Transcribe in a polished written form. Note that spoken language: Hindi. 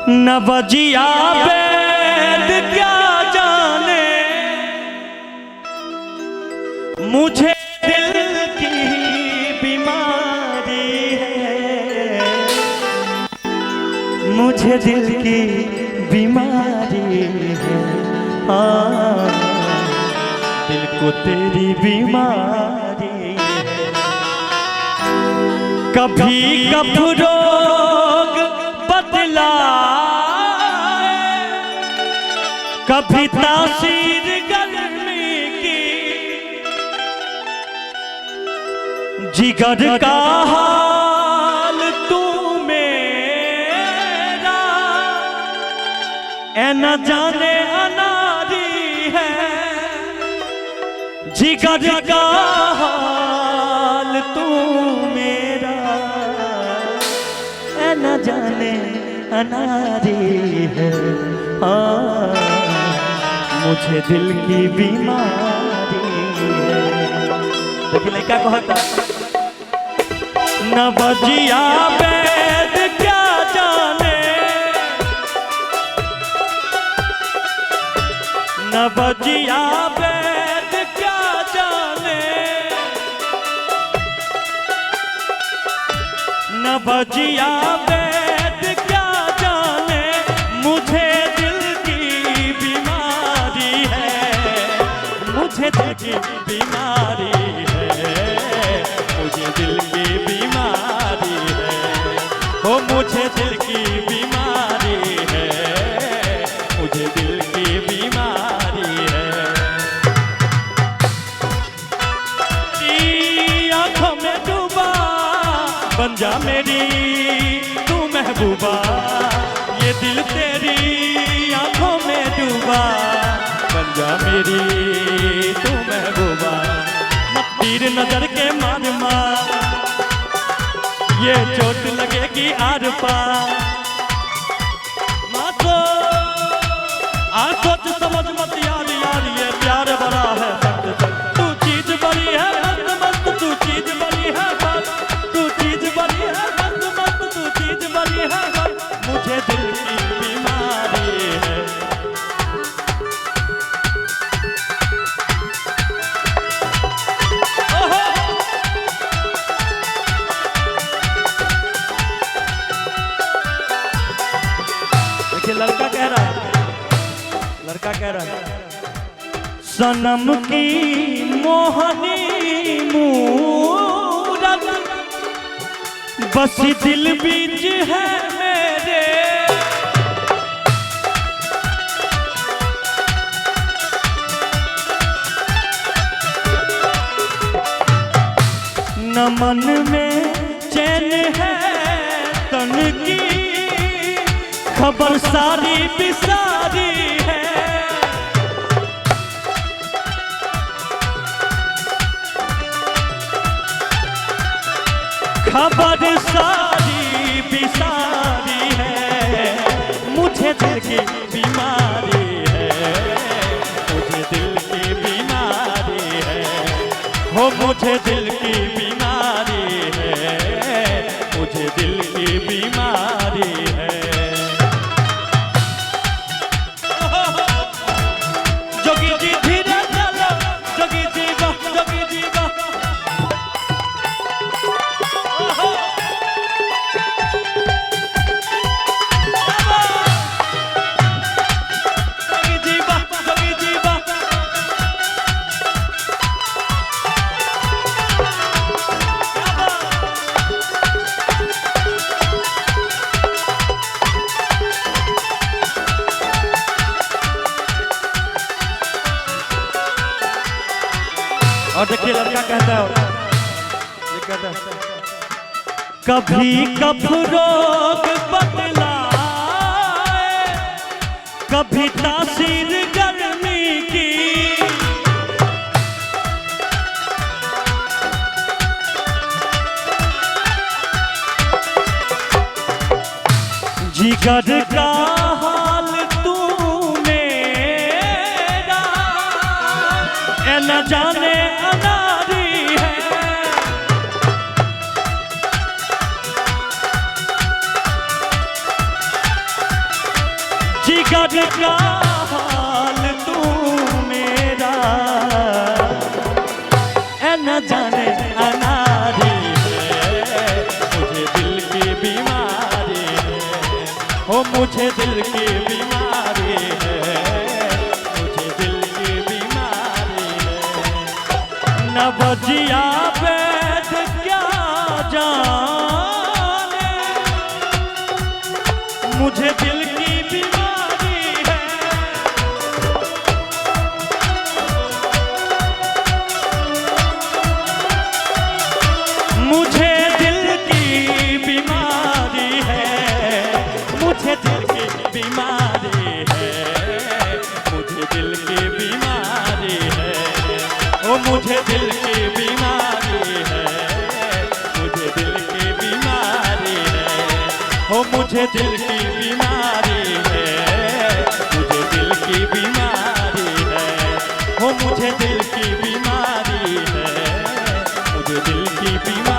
न बजिया वेद क्या जाने मुझे दिल की बीमारी है, मुझे दिल की बीमारी है। हाँ दिल को तेरी बीमारी है। कभी कब रोग बदला, कभी तासीर गर्मी की, जिगर का हाल तू मेरा ए न जाने अनारी है। जिगर का हाल तू मेरा ए न जाने अनारी है। हाँ मुझे दिल की बीमारी है। देखिए लड़का कहता न बजिया वेद क्या जाने, न बजिया वेद क्या जाने, न बजिया वेद क्या जाने मुझे दिल की बीमारी है, मुझे दिल की बीमारी है, मुझे दिल की बीमारी है, हो मुझे दिल की बीमारी है, मुझे दिल की बीमारी है। आंखों में डूबा बन जा मेरी तू महबूबा, ये दिल तेरी आंखों में डूबा बन जा मेरी तू महबूबा। तीर नजर के मार मार ये चोट लगेगी आर पार, सोच समझ मत यार यार ये प्यार बड़ा है सख्त सख्त। तू चीज बड़ी है मस्त मस्त, तू चीज बड़ी है मस्त, तू चीज बड़ी है मस्त मस्त, तू चीज बड़ी है मस्त। मुझे दिल की बीमारी है। देखिए लड़का कह रहा है, लड़का कह रहा है सनम की मोहनी मूरत बस दिल बीच है मेरे, न मन में चैन है तन की, खबर सारी बिसारी है। खबर सारी बिसारी है, मुझे दिल की बीमारी है, मुझे दिल की बीमारी है, हो मुझे दिल की बीमारी है, मुझे दिल की बीमारी है। जोगी जी धीरे चलो, जोगी जी वाह, जोगी जी वाह। और देखिए लड़का कहता है, ये कहता है कभी कब रोग बदलाए, कभी तासीर गर्मी की, जिगर का हाल तू मेरा ए न जाने अनारी है। जिगर का हाल तू मेरा ऐ न जाने अनारी है, मुझे दिल की बीमारी है, हो मुझे दिल की बीमारी है, मुझे दिल की बीमारी है। नवजिया वैद क्या जाने, मुझे दिल की बीमारी है। मुझे दिल की बीमारी है, मुझे दिल की बीमारी है, मुझे दिल की बीमारी है, ओ मुझे दिल की बीमारी है, मुझे दिल की बीमारी है, ओ मुझे दिल की बीमारी है, मुझे दिल की बीमारी है, ओ मुझे दिल की बीमारी है, मुझे दिल की बीमारी